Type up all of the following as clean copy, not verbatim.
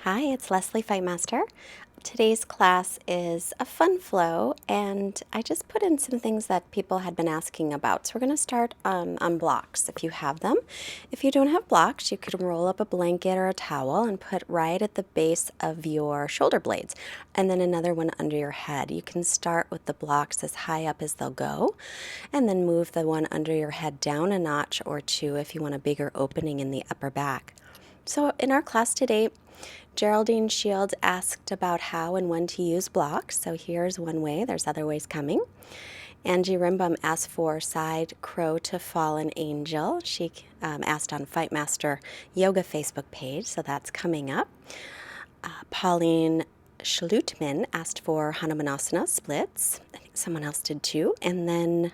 Hi, it's Leslie Fightmaster. Today's class is a fun flow, and I just put in some things that people had been asking about. So we're going to start on blocks if you have them. If you don't have blocks, you could roll up a blanket or a towel and put right at the base of your shoulder blades, and then another one under your head. You can start with the blocks as high up as they'll go, and then move the one under your head down a notch or two if you want a bigger opening in the upper back. So in our class today, Geraldine Shields asked about how and when to use blocks, so here's one way. There's other ways coming. Angie Rimbum asked for side crow to fallen angel. She asked on Fightmaster Yoga Facebook page, so that's coming up. Pauline Schlutman asked for Hanumanasana splits. I think someone else did too. And then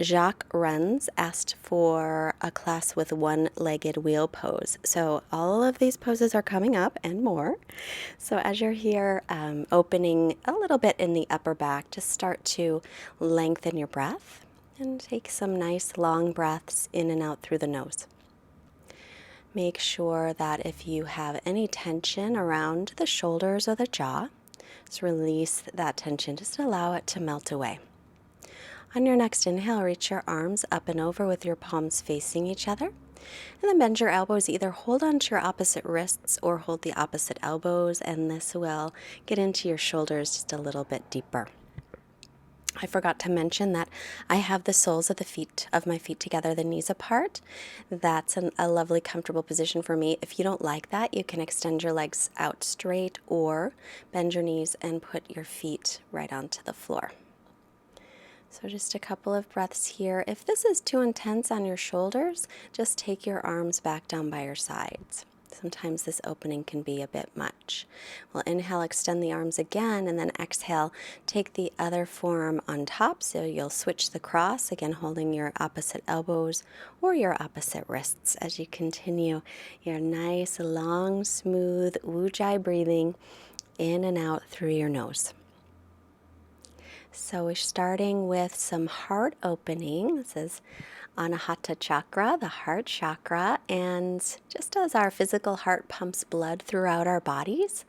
Jacques Renz asked for a class with one-legged wheel pose. So all of these poses are coming up and more. So as you're here, opening a little bit in the upper back, just start to lengthen your breath and take some nice long breaths in and out through the nose. Make sure that if you have any tension around the shoulders or the jaw, just release that tension. Just allow it to melt away. On your next inhale, reach your arms up and over with your palms facing each other. And then bend your elbows. Either hold onto your opposite wrists or hold the opposite elbows, and this will get into your shoulders just a little bit deeper. I forgot to mention that I have the soles of my feet together, the knees apart. That's a lovely, comfortable position for me. If you don't like that, you can extend your legs out straight or bend your knees and put your feet right onto the floor. So just a couple of breaths here. If this is too intense on your shoulders, just take your arms back down by your sides. Sometimes this opening can be a bit much. We'll inhale, extend the arms again, and then exhale, take the other forearm on top. So you'll switch the cross, again holding your opposite elbows or your opposite wrists as you continue your nice, long, smooth Ujjayi breathing in and out through your nose. So we're starting with some heart opening. This is Anahata chakra, the heart chakra, and just as our physical heart pumps blood throughout our bodies,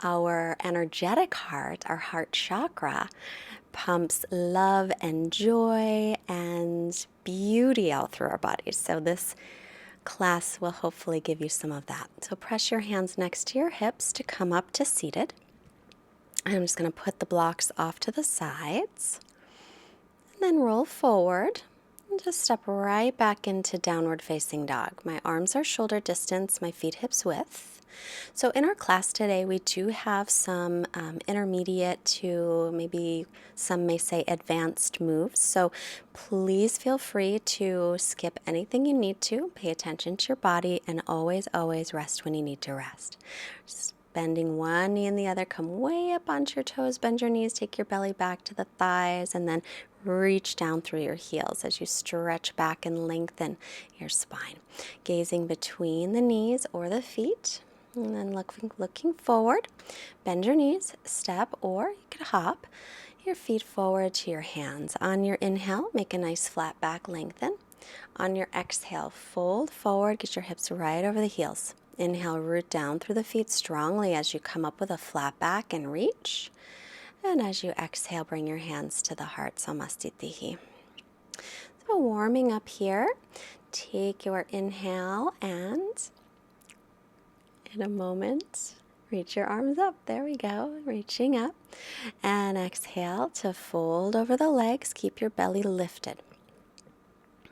our energetic heart, our heart chakra, pumps love and joy and beauty out through our bodies. So this class will hopefully give you some of that. So press your hands next to your hips to come up to seated. I'm just going to put the blocks off to the sides and then roll forward and just step right back into downward facing dog. My arms are shoulder distance, my feet hips width. So in our class today, we do have some intermediate to maybe some may say advanced moves. So please feel free to skip anything you need to. Pay attention to your body and always, always rest when you need to rest. Just bending one knee and the other, come way up onto your toes, bend your knees, take your belly back to the thighs, and then reach down through your heels as you stretch back and lengthen your spine. Gazing between the knees or the feet, and then looking forward. Bend your knees, step, or you could hop your feet forward to your hands. On your inhale, make a nice flat back lengthen. On your exhale, fold forward, get your hips right over the heels. Inhale, root down through the feet strongly as you come up with a flat back and reach. And as you exhale, bring your hands to the heart, Samastitihi. So warming up here, take your inhale and in a moment, reach your arms up. There we go, reaching up. And exhale to fold over the legs, keep your belly lifted.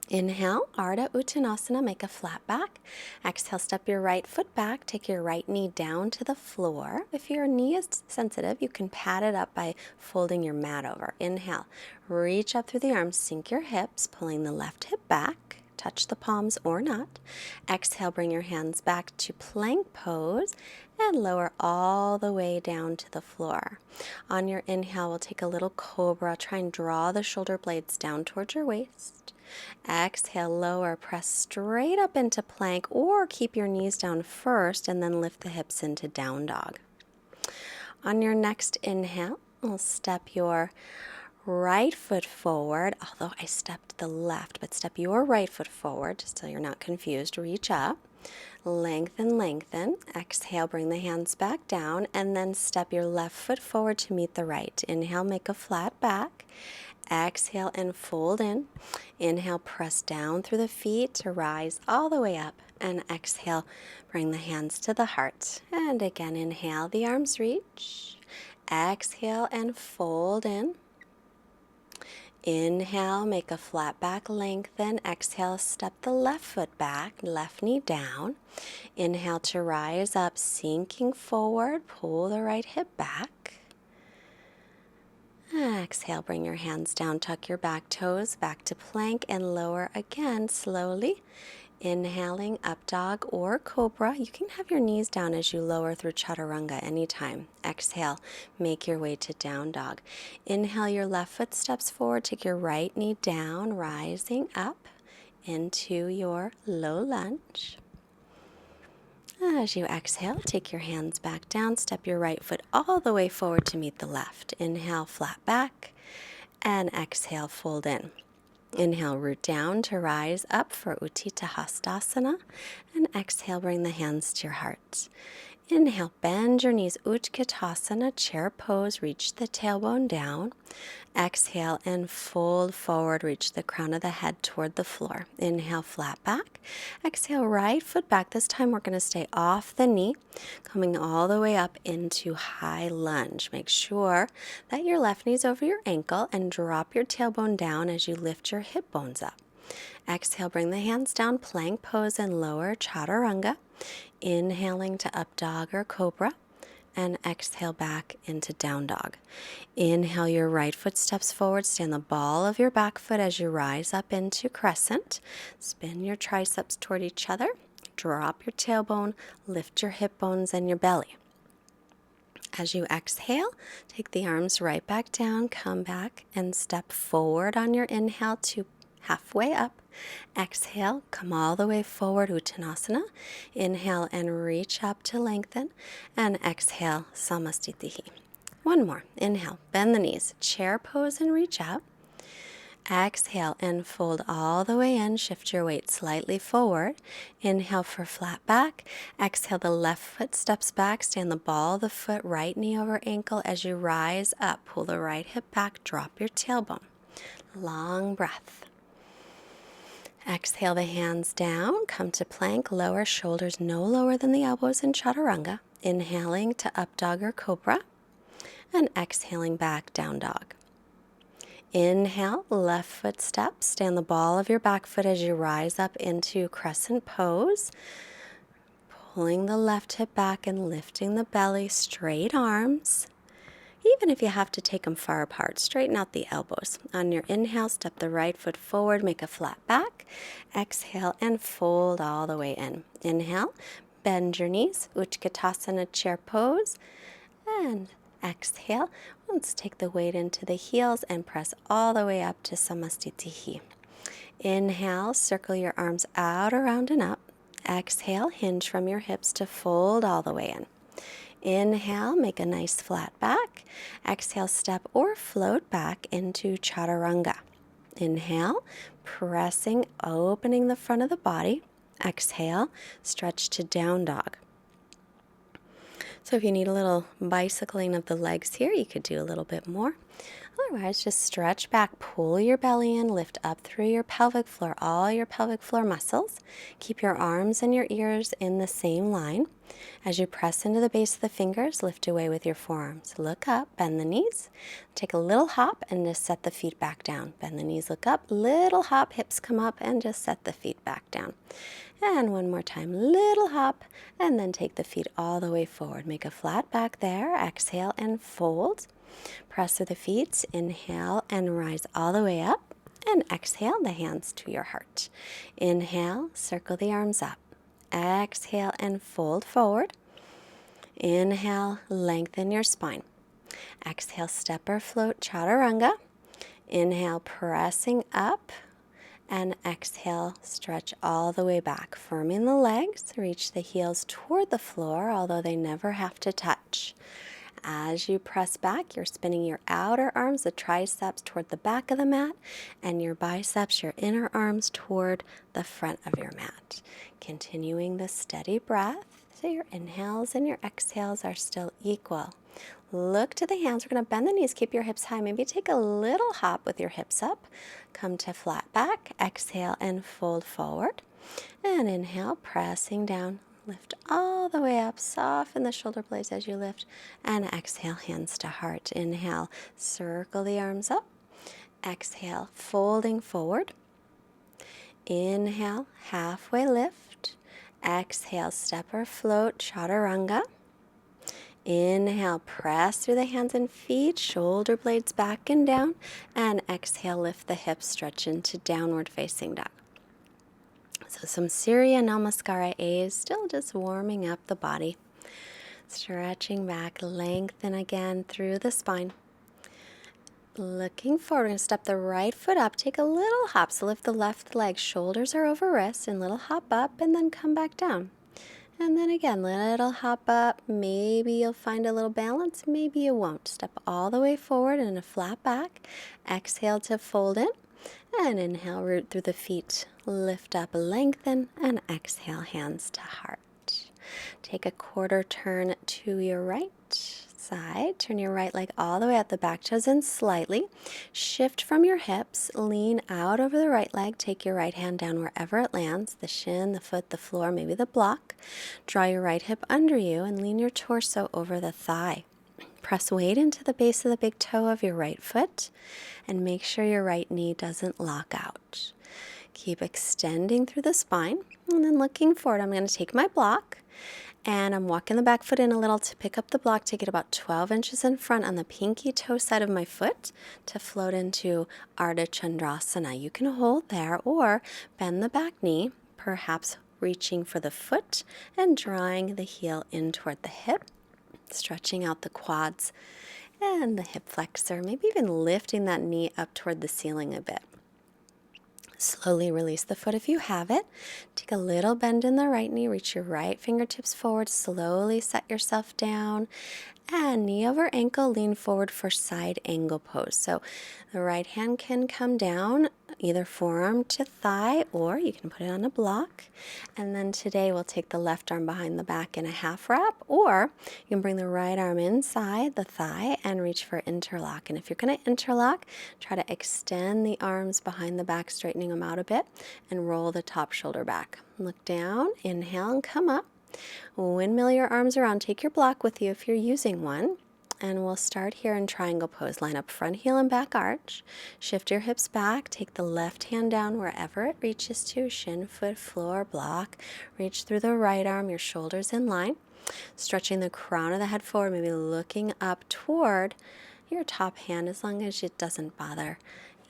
Inhale, Ardha Uttanasana, make a flat back. Exhale, step your right foot back, take your right knee down to the floor. If your knee is sensitive, you can pad it up by folding your mat over. Inhale, reach up through the arms, sink your hips, pulling the left hip back. Touch the palms or not. Exhale, bring your hands back to plank pose and lower all the way down to the floor. On your inhale, we'll take a little cobra. Try and draw the shoulder blades down towards your waist. Exhale, lower, press straight up into plank, or keep your knees down first and then lift the hips into down dog. On your next inhale, we'll step your right foot forward, although I stepped the left, but step your right foot forward just so you're not confused. Reach up. Lengthen, lengthen. Exhale, bring the hands back down, and then step your left foot forward to meet the right. Inhale, make a flat back. Exhale and fold in. Inhale, press down through the feet to rise all the way up. And exhale, bring the hands to the heart. And again, inhale, the arms reach. Exhale and fold in. Inhale, make a flat back, lengthen. Exhale, step the left foot back, left knee down. Inhale to rise up, sinking forward. Pull the right hip back. Exhale, bring your hands down, tuck your back toes back to plank and lower again slowly. Inhaling up dog or cobra. You can have your knees down as you lower through chaturanga anytime. Exhale, make your way to down dog. Inhale, your left foot steps forward, take your right knee down, rising up into your low lunge. As you exhale, take your hands back down, step your right foot all the way forward to meet the left. Inhale, flat back, and exhale, fold in. Inhale, root down to rise up for Utthita Hastasana, and exhale, bring the hands to your heart. Inhale, bend your knees, Utkatasana, chair pose, reach the tailbone down. Exhale and fold forward, reach the crown of the head toward the floor. Inhale, flat back. Exhale, right foot back. This time we're going to stay off the knee, coming all the way up into high lunge. Make sure that your left knee's over your ankle and drop your tailbone down as you lift your hip bones up. Exhale, bring the hands down, plank pose and lower chaturanga. Inhaling to up dog or cobra, and exhale back into down dog. Inhale, your right foot steps forward, stand the ball of your back foot as you rise up into crescent. Spin your triceps toward each other, drop your tailbone, lift your hip bones and your belly. As you exhale, take the arms right back down, come back and step forward on your inhale to halfway up. Exhale, come all the way forward, Uttanasana. Inhale and reach up to lengthen. And exhale, Samastitihi. One more. Inhale, bend the knees, chair pose and reach up. Exhale and fold all the way in. Shift your weight slightly forward. Inhale for flat back. Exhale, the left foot steps back. Stand the ball of the foot, right knee over ankle as you rise up. Pull the right hip back. Drop your tailbone. Long breath. Exhale the hands down, come to plank, lower shoulders no lower than the elbows in chaturanga. Inhaling to up dog or cobra, and exhaling back down dog. Inhale, left foot step, stand the ball of your back foot as you rise up into crescent pose. Pulling the left hip back and lifting the belly, straight arms. Even if you have to take them far apart, straighten out the elbows. On your inhale, step the right foot forward, make a flat back. Exhale and fold all the way in. Inhale, bend your knees, Utkatasana chair pose. And exhale, let's take the weight into the heels and press all the way up to Samastitihi. Inhale, circle your arms out, around, and up. Exhale, hinge from your hips to fold all the way in. Inhale, make a nice flat back. Exhale, step or float back into chaturanga. Inhale, pressing, opening the front of the body. Exhale, stretch to down dog. So if you need a little bicycling of the legs here, you could do a little bit more. Otherwise, just stretch back, pull your belly in, lift up through your pelvic floor, all your pelvic floor muscles. Keep your arms and your ears in the same line. As you press into the base of the fingers, lift away with your forearms. Look up, bend the knees. Take a little hop and just set the feet back down. Bend the knees, look up, little hop, hips come up, and just set the feet back down. And one more time, little hop, and then take the feet all the way forward. Make a flat back there. Exhale and fold. Press through the feet. Inhale and rise all the way up. And exhale, the hands to your heart. Inhale, circle the arms up. Exhale and fold forward. Inhale, lengthen your spine. Exhale, step or float chaturanga. Inhale, pressing up. And exhale, stretch all the way back. Firming the legs, reach the heels toward the floor, although they never have to touch. as you press back, you're spinning your outer arms, the triceps toward the back of the mat, and your biceps, your inner arms toward the front of your mat. Continuing the steady breath, so your inhales and your exhales are still equal. Look to the hands. We're going to bend the knees, keep your hips high. Maybe take a little hop with your hips up. Come to flat back, exhale and fold forward. And inhale, pressing down. Lift all the way up, soften the shoulder blades as you lift. And exhale, hands to heart. Inhale, circle the arms up. Exhale, folding forward. Inhale, halfway lift. Exhale, step or float, chaturanga. Inhale, press through the hands and feet, shoulder blades back and down. And exhale, lift the hips, stretch into downward facing dog. So some Surya Namaskara A's, still just warming up the body. Stretching back, lengthen again through the spine. Looking forward, we're going to step the right foot up, take a little hop. So lift the left leg, shoulders are over wrists, and little hop up and then come back down. And then again, little hop up. Maybe you'll find a little balance, maybe you won't. Step all the way forward in a flat back. Exhale to fold in. And inhale, root through the feet. Lift up, lengthen, and exhale, hands to heart. Take a quarter turn to your right side. Turn your right leg all the way out, the back toes in slightly. Shift from your hips, lean out over the right leg. Take your right hand down wherever it lands, the shin, the foot, the floor, maybe the block. Draw your right hip under you and lean your torso over the thigh. Press weight into the base of the big toe of your right foot and make sure your right knee doesn't lock out. Keep extending through the spine and then looking forward. I'm going to take my block and I'm walking the back foot in a little to pick up the block, take it about 12 inches in front on the pinky toe side of my foot to float into Ardha Chandrasana. You can hold there or bend the back knee, perhaps reaching for the foot and drawing the heel in toward the hip. Stretching out the quads and the hip flexor, maybe even lifting that knee up toward the ceiling a bit. Slowly release the foot if you have it. Take a little bend in the right knee, reach your right fingertips forward, slowly set yourself down. And knee over ankle, lean forward for side angle pose. So the right hand can come down, either forearm to thigh, or you can put it on a block. And then today we'll take the left arm behind the back in a half wrap, or you can bring the right arm inside the thigh and reach for interlock. And if you're going to interlock, try to extend the arms behind the back, straightening them out a bit, and roll the top shoulder back. Look down, inhale, and come up. Windmill your arms around. Take your block with you if you're using one. And we'll start here in triangle pose. Line up front heel and back arch. Shift your hips back. Take the left hand down wherever it reaches to. Shin, foot, floor, block. Reach through the right arm. Your shoulders in line. Stretching the crown of the head forward. Maybe looking up toward your top hand as long as it doesn't bother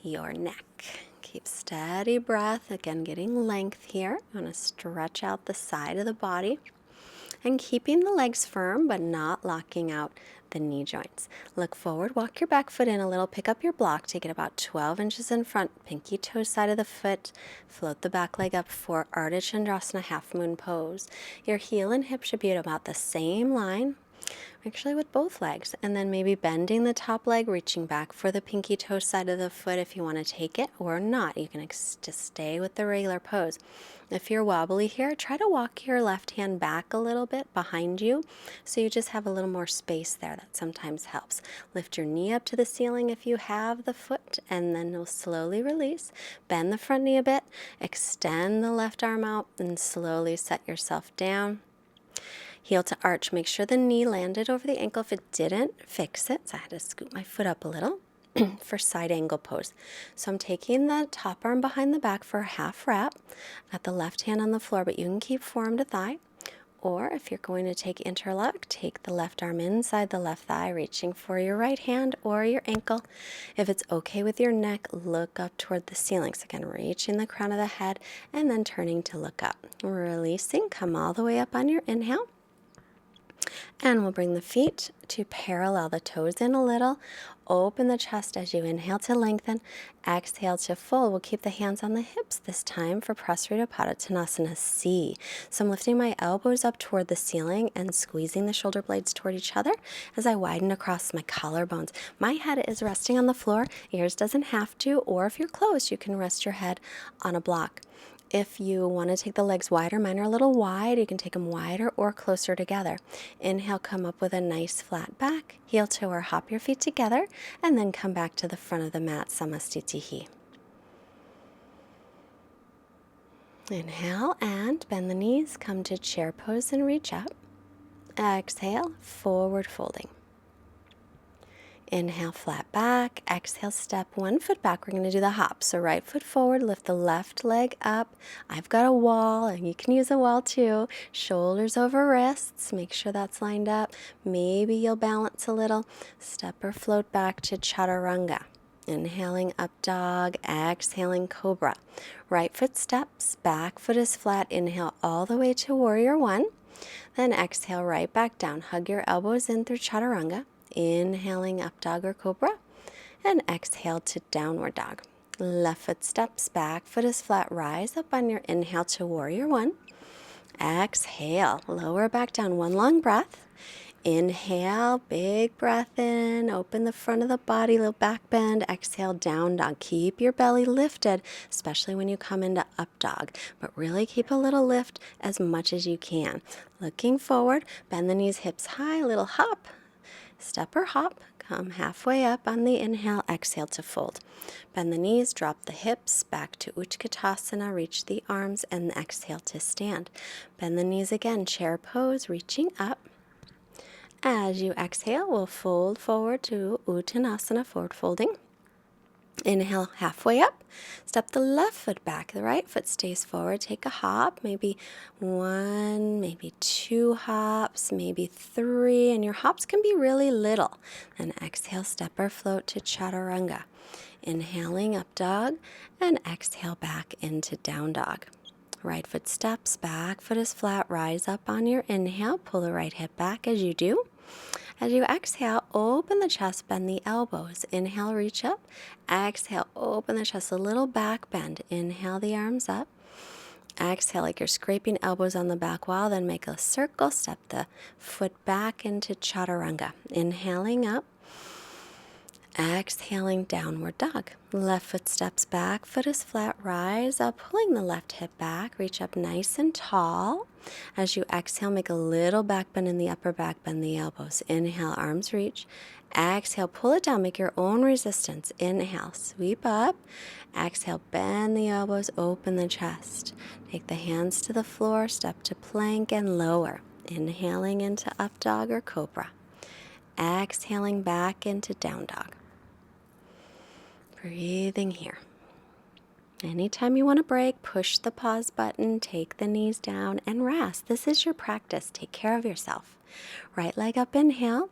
your neck. Keep steady breath. Again, getting length here. You want to stretch out the side of the body. And keeping the legs firm, but not locking out the knee joints. Look forward, walk your back foot in a little, pick up your block, take it about 12 inches in front, pinky toe side of the foot, float the back leg up for Ardha Chandrasana, half moon pose. Your heel and hip should be at about the same line, actually with both legs, and then maybe bending the top leg, reaching back for the pinky toe side of the foot if you want to take it, or not. You can just stay with the regular pose. If you're wobbly here, try to walk your left hand back a little bit behind you so you just have a little more space there. That sometimes helps. Lift your knee up to the ceiling if you have the foot, and then you'll slowly release. Bend the front knee a bit, extend the left arm out, and slowly set yourself down. Heel to arch. Make sure the knee landed over the ankle. If it didn't, fix it. So I had to scoot my foot up a little for side angle pose. So I'm taking the top arm behind the back for a half wrap. Got the left hand on the floor, but you can keep forearm to thigh. Or if you're going to take interlock, take the left arm inside the left thigh, reaching for your right hand or your ankle. If it's okay with your neck, look up toward the ceiling. So again, reaching the crown of the head and then turning to look up. Releasing, come all the way up on your inhale. And we'll bring the feet to parallel the toes in a little. Open the chest as you inhale to lengthen. Exhale to fold. We'll keep the hands on the hips this time for Prasarita Padottanasana C. So I'm lifting my elbows up toward the ceiling and squeezing the shoulder blades toward each other as I widen across my collarbones. My head is resting on the floor. Yours doesn't have to, or if you're close, you can rest your head on a block. If you want to take the legs wider, mine are a little wide, you can take them wider or closer together. Inhale, come up with a nice flat back. Heel to or hop your feet together, and then come back to the front of the mat, Samastitihi. Inhale and bend the knees, come to chair pose and reach up. Exhale, forward folding. Inhale, flat back. Exhale, step one foot back. We're going to do the hop. So right foot forward, lift the left leg up. I've got a wall, and you can use a wall too. Shoulders over wrists. Make sure that's lined up. Maybe you'll balance a little. Step or float back to chaturanga. Inhaling up dog, exhaling cobra. Right foot steps, back foot is flat. Inhale all the way to warrior one. Then exhale right back down. Hug your elbows in through chaturanga. Inhaling up dog or cobra, and exhale to downward dog. Left foot steps, back foot is flat. Rise up on your inhale to warrior one. Exhale, lower back down. One long breath. Inhale, big breath in. Open the front of the body, little back bend. Exhale, down dog. Keep your belly lifted, especially when you come into up dog. But really keep a little lift as much as you can. Looking forward, bend the knees, hips high, little hop. Step or hop, come halfway up on the inhale, exhale to fold. Bend the knees, drop the hips, back to Utkatasana, reach the arms, and exhale to stand. Bend the knees again, chair pose, reaching up. As you exhale, we'll fold forward to Uttanasana, forward folding. Inhale, halfway up. Step the left foot back. The right foot stays forward. Take a hop, maybe one, maybe two hops, maybe three. And your hops can be really little. Then exhale, step or float to chaturanga. Inhaling up dog and exhale back into down dog. Right foot steps, back foot is flat. Rise up on your inhale. Pull the right hip back as you do. As you exhale, open the chest, bend the elbows. Inhale, reach up. Exhale, open the chest, a little back bend. Inhale the arms up. Exhale like you're scraping elbows on the back wall. Then make a circle. Step the foot back into chaturanga. Inhaling up. Exhaling, downward dog. Left foot steps back, foot is flat, rise up, pulling the left hip back, reach up nice and tall. As you exhale, make a little back bend in the upper back, bend the elbows. Inhale, arms reach. Exhale, pull it down, make your own resistance. Inhale, sweep up. Exhale, bend the elbows, open the chest. Take the hands to the floor, step to plank and lower. Inhaling into up dog or cobra. Exhaling back into down dog. Breathing here. Anytime you want to break, push the pause button, take the knees down, and rest. This is your practice. Take care of yourself. Right leg up, inhale.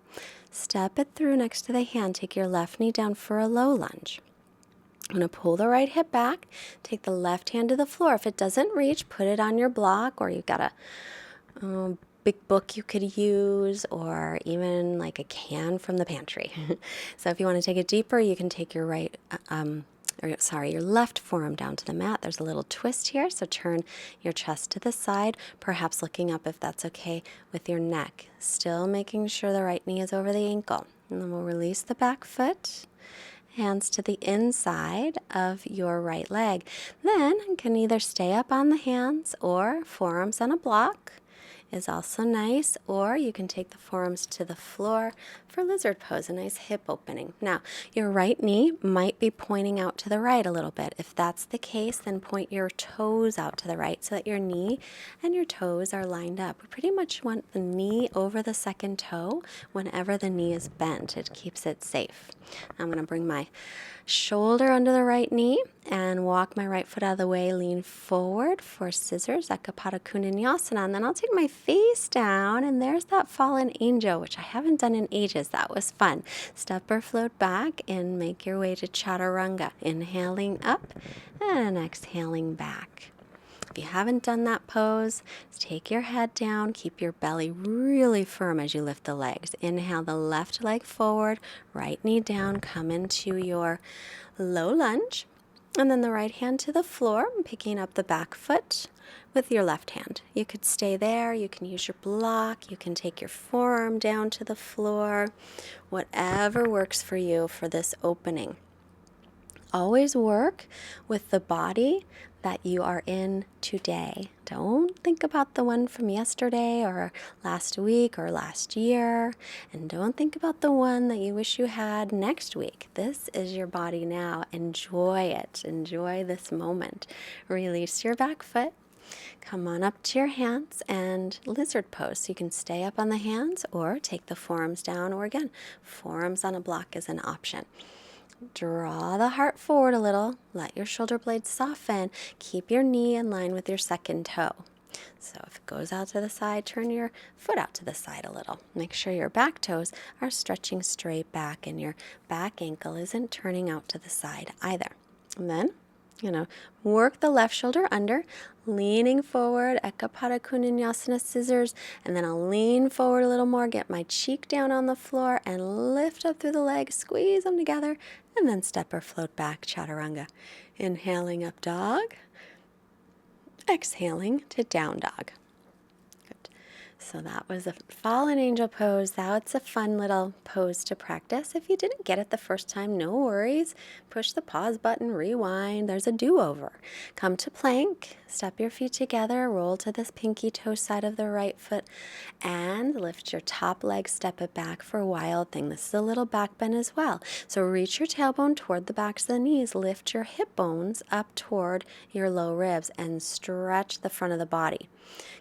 Step it through next to the hand. Take your left knee down for a low lunge. I'm going to pull the right hip back. Take the left hand to the floor. If it doesn't reach, put it on your block, or you've got a big book you could use, or even like a can from the pantry. So if you want to take it deeper, you can take your your left forearm down to the mat. There's a little twist here, so turn your chest to the side, perhaps looking up if that's okay with your neck. Still making sure the right knee is over the ankle. And then we'll release the back foot. Hands to the inside of your right leg. Then you can either stay up on the hands or forearms on a block is also nice, or you can take the forearms to the floor for lizard pose, a nice hip opening. Now, your right knee might be pointing out to the right a little bit. If that's the case, then point your toes out to the right so that your knee and your toes are lined up. We pretty much want the knee over the second toe whenever the knee is bent. It keeps it safe. I'm going to bring my shoulder under the right knee and walk my right foot out of the way, lean forward for scissors, Ekapada Kundinyasana, and then I'll take my face down, and there's that fallen angel, which I haven't done in ages. That was fun. Step or float back and make your way to chaturanga. Inhaling up and exhaling back. If you haven't done that pose, take your head down, keep your belly really firm as you lift the legs. Inhale the left leg forward, right knee down, come into your low lunge. And then the right hand to the floor, picking up the back foot with your left hand. You could stay there, you can use your block, you can take your forearm down to the floor, whatever works for you for this opening. Always work with the body that you are in today. Don't think about the one from yesterday or last week or last year. And don't think about the one that you wish you had next week. This is your body now. Enjoy it. Enjoy this moment. Release your back foot. Come on up to your hands and lizard pose. So you can stay up on the hands or take the forearms down, or again, forearms on a block is an option. Draw the heart forward a little. Let your shoulder blades soften. Keep your knee in line with your second toe. So if it goes out to the side, turn your foot out to the side a little. Make sure your back toes are stretching straight back and your back ankle isn't turning out to the side either. And then, work the left shoulder under, leaning forward, Ekapada Kundinyasana scissors, and then I'll lean forward a little more, get my cheek down on the floor, and lift up through the legs, squeeze them together, and then step or float back, Chaturanga. Inhaling up dog, exhaling to down dog. Good. So that was a fallen angel pose. That's a fun little pose to practice. If you didn't get it the first time, no worries. Push the pause button, rewind. There's a do-over. Come to plank. Step your feet together. Roll to this pinky toe side of the right foot. And lift your top leg. Step it back for a wild thing. This is a little back bend as well. So reach your tailbone toward the backs of the knees. Lift your hip bones up toward your low ribs and stretch the front of the body.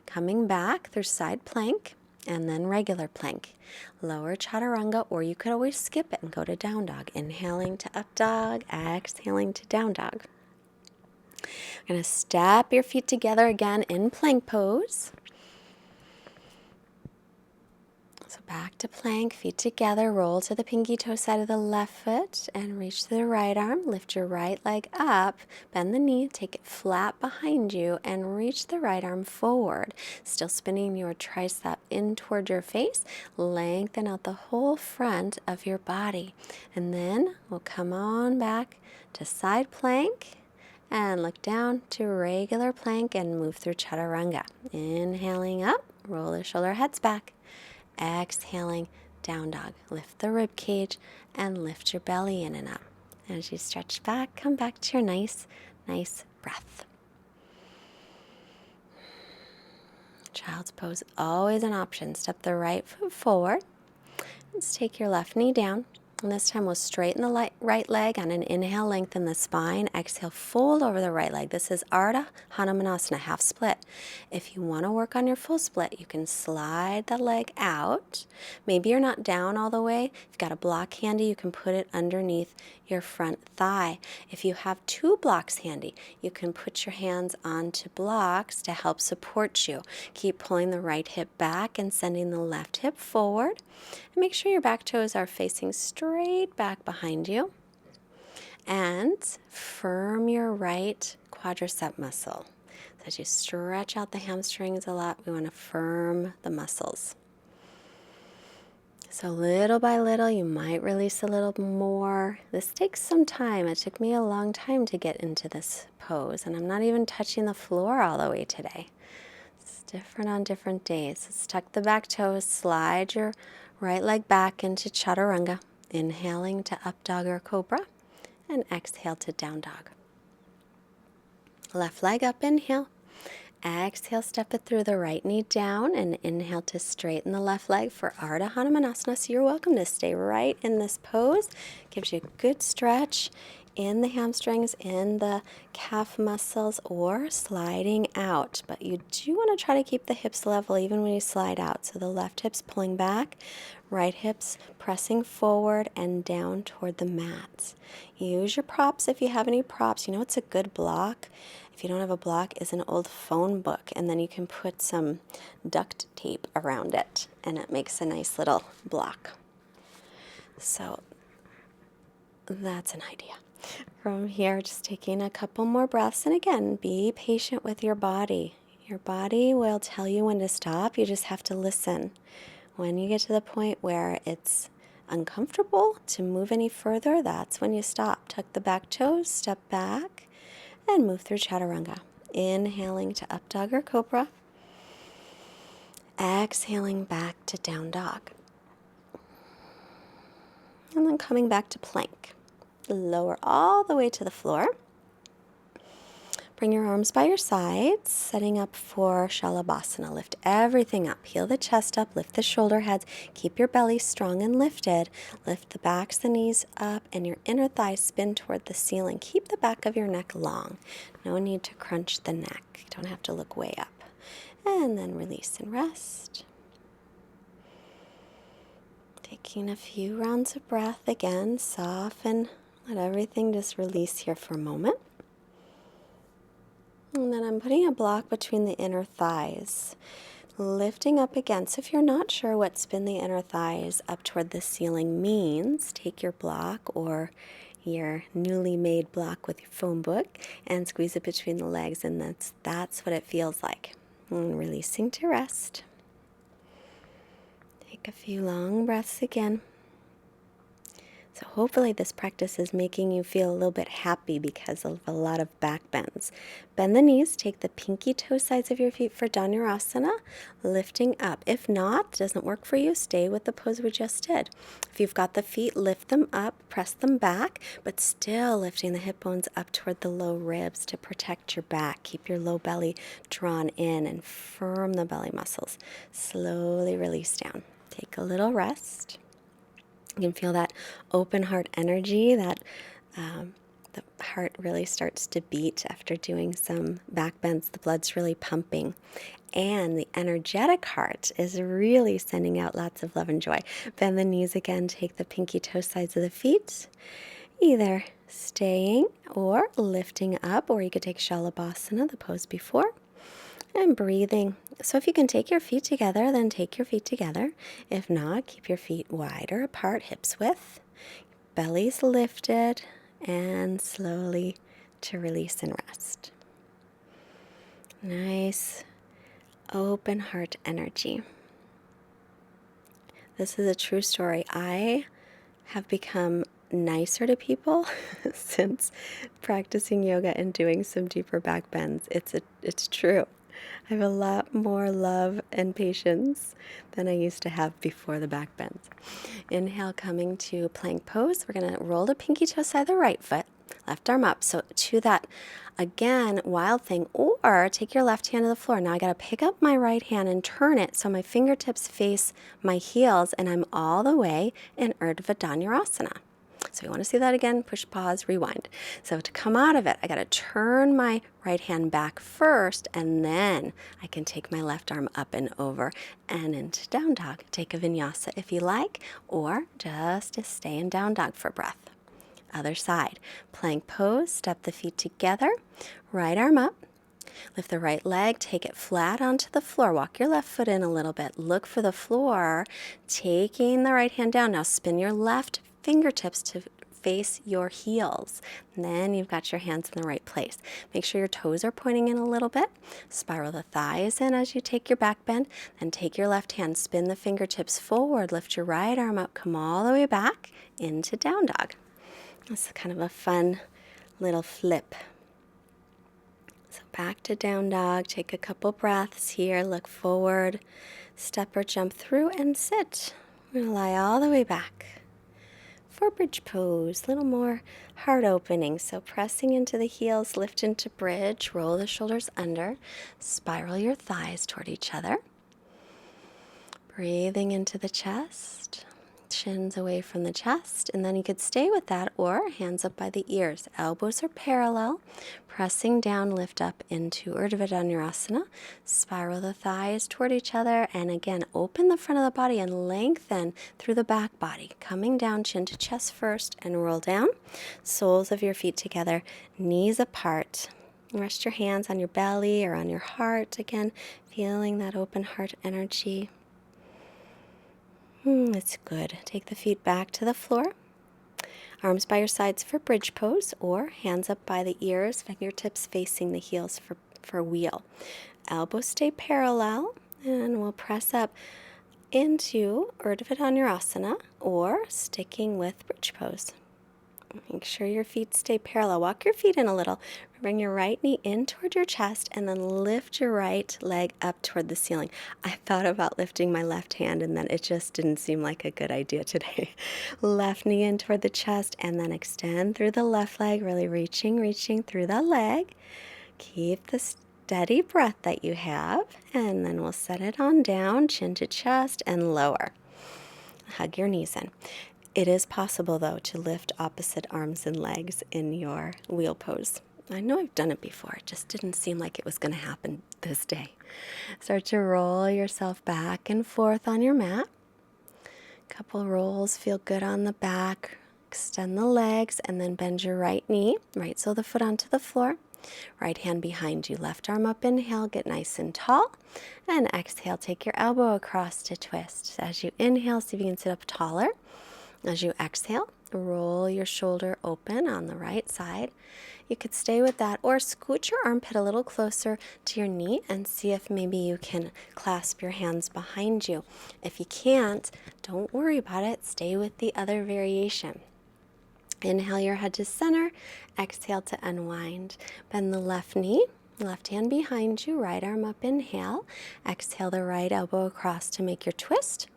Coming back through side plank and then regular plank. Lower chaturanga, or you could always skip it and go to down dog. Inhaling to up dog, exhaling to down dog. You're going to step your feet together again in plank pose. So back to plank, feet together, roll to the pinky toe side of the left foot and reach to the right arm. Lift your right leg up, bend the knee, take it flat behind you and reach the right arm forward. Still spinning your tricep in toward your face. Lengthen out the whole front of your body. And then we'll come on back to side plank and look down to regular plank and move through chaturanga. Inhaling up, roll the shoulder heads back. Exhaling, down dog. Lift the rib cage and lift your belly in and up. As you stretch back, come back to your nice breath. Child's pose, always an option. Step the right foot forward. Let's take your left knee down. And this time we'll straighten the right leg on an inhale, lengthen the spine. Exhale, fold over the right leg. This is Ardha Hanumanasana, half split. If you want to work on your full split, you can slide the leg out. Maybe you're not down all the way. If you've got a block handy, you can put it underneath your front thigh. If you have two blocks handy, you can put your hands onto blocks to help support you. Keep pulling the right hip back and sending the left hip forward. And make sure your back toes are facing straight back behind you. And firm your right quadricep muscle. So as you stretch out the hamstrings a lot, we want to firm the muscles. So little by little, you might release a little more. This takes some time. It took me a long time to get into this pose, and I'm not even touching the floor all the way today. It's different on different days. Let's tuck the back toes, slide your right leg back into chaturanga, inhaling to up dog or cobra, and exhale to down dog. Left leg up, inhale. Exhale, step it through the right knee down and inhale to straighten the left leg for Ardha Hanumanasana. So you're welcome to stay right in this pose. Gives you a good stretch in the hamstrings, in the calf muscles, or sliding out. But you do want to try to keep the hips level even when you slide out. So the left hip's pulling back, right hip's pressing forward and down toward the mat. Use your props if you have any props. You know it's a good block. If you don't have a block, is an old phone book, and then you can put some duct tape around it, and it makes a nice little block. So that's an idea. From here, just taking a couple more breaths. And again, be patient with your body. Your body will tell you when to stop. You just have to listen. When you get to the point where it's uncomfortable to move any further, that's when you stop. Tuck the back toes, step back, and move through chaturanga. Inhaling to up dog or cobra. Exhaling back to down dog. And then coming back to plank. Lower all the way to the floor. Bring your arms by your sides, setting up for Shalabhasana. Lift everything up. Heel the chest up, lift the shoulder heads. Keep your belly strong and lifted. Lift the backs, the knees up, and your inner thighs spin toward the ceiling. Keep the back of your neck long. No need to crunch the neck. You don't have to look way up. And then release and rest. Taking a few rounds of breath again. Soften. Let everything just release here for a moment. And then I'm putting a block between the inner thighs, lifting up again. So if you're not sure what spin the inner thighs up toward the ceiling means, take your block or your newly made block with your phone book and squeeze it between the legs, and that's what it feels like. And releasing to rest. Take a few long breaths again. So hopefully this practice is making you feel a little bit happy because of a lot of back bends. Bend the knees, take the pinky toe sides of your feet for Dhanurasana, lifting up. If not, doesn't work for you, stay with the pose we just did. If you've got the feet, lift them up, press them back, but still lifting the hip bones up toward the low ribs to protect your back. Keep your low belly drawn in and firm the belly muscles. Slowly release down. Take a little rest. You can feel that open heart energy, that the heart really starts to beat after doing some back bends. The blood's really pumping. And the energetic heart is really sending out lots of love and joy. Bend the knees again, take the pinky toe sides of the feet, either staying or lifting up, or you could take Shalabhasana, the pose before. And breathing. So if you can take your feet together, then take your feet together. If not, keep your feet wider apart, hips width, belly's lifted, and slowly to release and rest. Nice open heart energy. This is a true story. I have become nicer to people since practicing yoga and doing some deeper back bends. It's true. I have a lot more love and patience than I used to have before the back bends. Inhale, coming to plank pose. We're going to roll the pinky toe side of the right foot, left arm up. So to that, again, wild thing, or take your left hand to the floor. Now I got to pick up my right hand and turn it so my fingertips face my heels and I'm all the way in Urdhva Dhanurasana. So you want to see that again, push pause, rewind. So to come out of it, I got to turn my right hand back first, and then I can take my left arm up and over and into down dog. Take a vinyasa if you like, or just to stay in down dog for breath. Other side, plank pose, step the feet together, right arm up. Lift the right leg, take it flat onto the floor. Walk your left foot in a little bit. Look for the floor, taking the right hand down. Now spin your left fingertips to face your heels. And then you've got your hands in the right place. Make sure your toes are pointing in a little bit. Spiral the thighs in as you take your back bend. Then take your left hand, spin the fingertips forward. Lift your right arm up, come all the way back into down dog. This is kind of a fun little flip. So back to down dog, take a couple breaths here, look forward, step or jump through and sit. We're going to lie all the way back. For bridge pose, a little more heart opening. So pressing into the heels, lift into bridge, roll the shoulders under, spiral your thighs toward each other. Breathing into the chest, shins away from the chest, and then you could stay with that or hands up by the ears. Elbows are parallel, pressing down, lift up into Urdhva Dhanurasana. Spiral the thighs toward each other, and again, open the front of the body and lengthen through the back body. Coming down, chin to chest first, and roll down. Soles of your feet together, knees apart. Rest your hands on your belly or on your heart. Again, feeling that open heart energy. It's good. Take the feet back to the floor. Arms by your sides for bridge pose, or hands up by the ears, fingertips facing the heels for wheel. Elbows stay parallel, and we'll press up into Urdhva Dhanurasana, or sticking with bridge pose. Make sure your feet stay parallel. Walk your feet in a little. Bring your right knee in toward your chest and then lift your right leg up toward the ceiling. I thought about lifting my left hand and then it just didn't seem like a good idea today. Left knee in toward the chest and then extend through the left leg, really reaching through the leg. Keep the steady breath that you have, and then we'll set it on down, chin to chest and lower. Hug your knees in. It is possible, though, to lift opposite arms and legs in your wheel pose. I know I've done it before. It just didn't seem like it was going to happen this day. Start to roll yourself back and forth on your mat. Couple rolls, feel good on the back. Extend the legs and then bend your right knee, right sole of the foot onto the floor. Right hand behind you, left arm up, inhale, get nice and tall. And exhale, take your elbow across to twist. As you inhale, see if you can sit up taller. As you exhale, roll your shoulder open on the right side. You could stay with that or scoot your armpit a little closer to your knee and see if maybe you can clasp your hands behind you. If you can't, don't worry about it. Stay with the other variation. Inhale your head to center. Exhale to unwind. Bend the left knee. Left hand behind you, right arm up, inhale. Exhale the right elbow across to make your twist.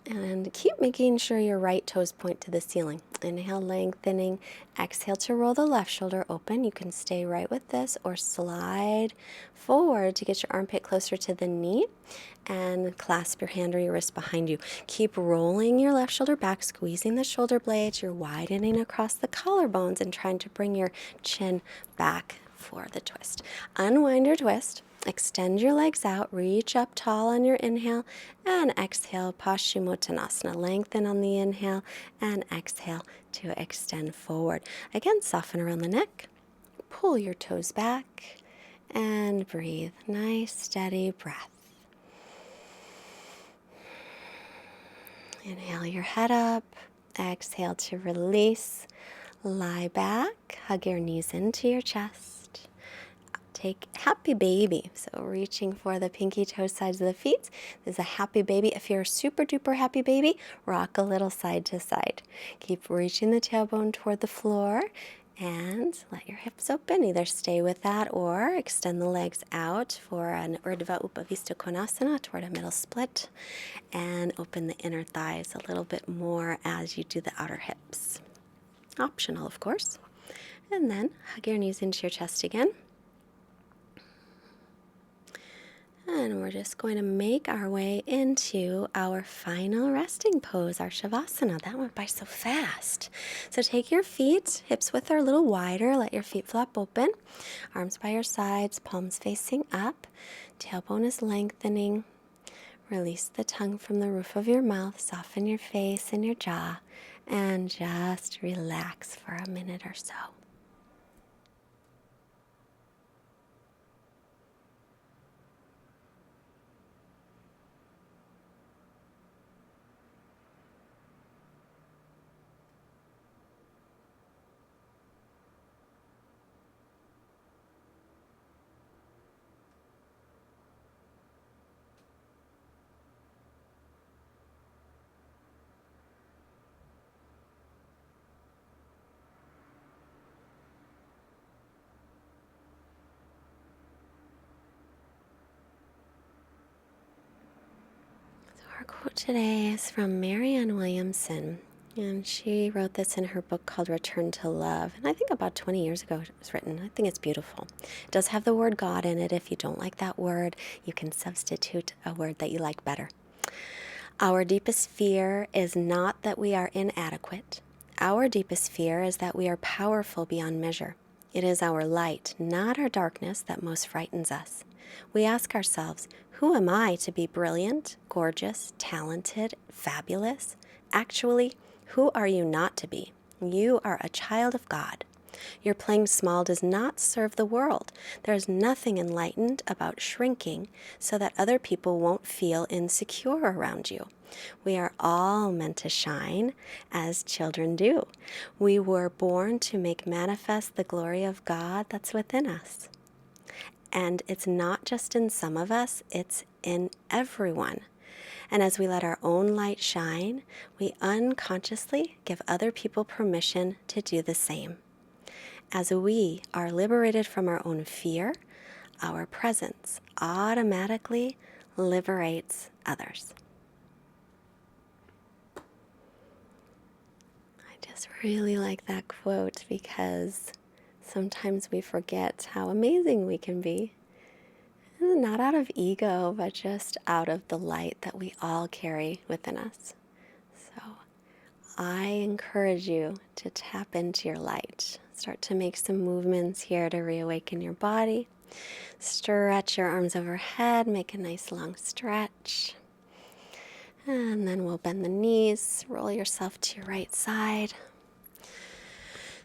And keep making sure your right toes point to the ceiling. Inhale, lengthening. Exhale to roll the left shoulder open. You can stay right with this or slide forward to get your armpit closer to the knee and clasp your hand or your wrist behind you. Keep rolling your left shoulder back, squeezing the shoulder blades. You're widening across the collarbones and trying to bring your chin back for the twist. Unwind your twist. Extend your legs out, reach up tall on your inhale, and exhale, Paschimottanasana. Lengthen on the inhale, and exhale to extend forward. Again, soften around the neck, pull your toes back, and breathe. Nice, steady breath. Inhale your head up, exhale to release. Lie back, hug your knees into your chest. Take happy baby. So reaching for the pinky toe sides of the feet. This is a happy baby. If you're a super duper happy baby, rock a little side to side. Keep reaching the tailbone toward the floor and let your hips open. Either stay with that or extend the legs out for an Urdhva Upavista Konasana toward a middle split and open the inner thighs a little bit more as you do the outer hips. Optional, of course. And then hug your knees into your chest again. And we're just going to make our way into our final resting pose, our Shavasana. That went by so fast. So take your feet, hips width are a little wider. Let your feet flop open. Arms by your sides, palms facing up. Tailbone is lengthening. Release the tongue from the roof of your mouth. Soften your face and your jaw. And just relax for a minute or so. Our quote today is from Marianne Williamson, and she wrote this in her book called Return to Love, and I think about 20 years ago it was written. I think it's beautiful. It does have the word God in it. If you don't like that word, you can substitute a word that you like better. Our deepest fear is not that we are inadequate. Our deepest fear is that we are powerful beyond measure. It is our light, not our darkness, that most frightens us. We ask ourselves, who am I to be brilliant, gorgeous, talented, fabulous? Actually, who are you not to be? You are a child of God. Your playing small does not serve the world. There is nothing enlightened about shrinking so that other people won't feel insecure around you. We are all meant to shine as children do. We were born to make manifest the glory of God that's within us. And it's not just in some of us, it's in everyone. And as we let our own light shine, we unconsciously give other people permission to do the same. As we are liberated from our own fear, our presence automatically liberates others. I just really like that quote because sometimes we forget how amazing we can be. Not out of ego, but just out of the light that we all carry within us. So I encourage you to tap into your light. Start to make some movements here to reawaken your body. Stretch your arms overhead, make a nice long stretch. And then we'll bend the knees, roll yourself to your right side.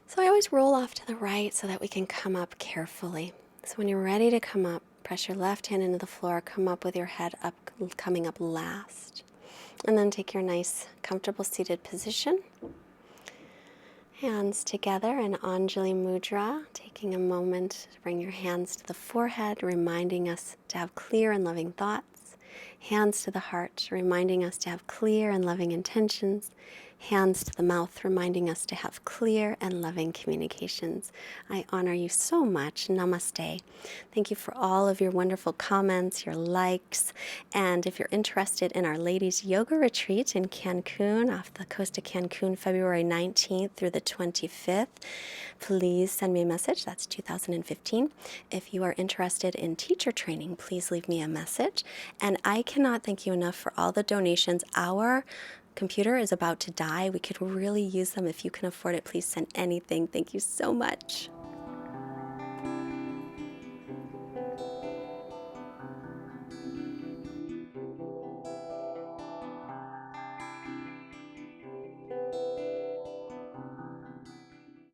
So I always roll off to the right so that we can come up carefully. So when you're ready to come up, press your left hand into the floor, come up with your head up, coming up last. And then take your nice, comfortable seated position. Hands together in Anjali Mudra, taking a moment to bring your hands to the forehead, reminding us to have clear and loving thoughts. Hands to the heart, reminding us to have clear and loving intentions. Hands to the mouth, reminding us to have clear and loving communications. I honor you so much. Namaste. Thank you for all of your wonderful comments, your likes, and if you're interested in our Ladies Yoga Retreat in Cancun, off the coast of Cancun, February 19th through the 25th, please send me a message. That's 2015. If you are interested in teacher training, please leave me a message. And I cannot thank you enough for all the donations. Our computer is about to die. We could really use them. If you can afford it, please send anything. Thank you so much.